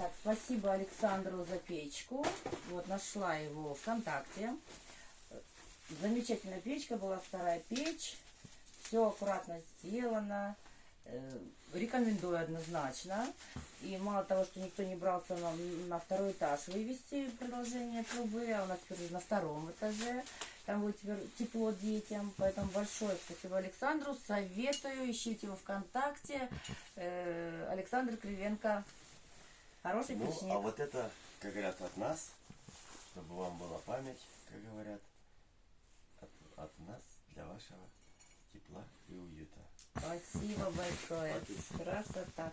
Так, спасибо Александру за печку. Вот, нашла его ВКонтакте. Замечательная печка была, вторая печь. Все аккуратно сделано. Рекомендую однозначно. И мало того, что никто не брался на второй этаж вывести продолжение трубы, а у нас теперь на втором этаже. Там будет тепло детям. Поэтому большое спасибо Александру. Советую, ищите его ВКонтакте. Александр Кривенко. Хороший печник. А вот это, как говорят, от нас, чтобы вам была память, как говорят, от нас для вашего тепла и уюта. Спасибо большое. Красота.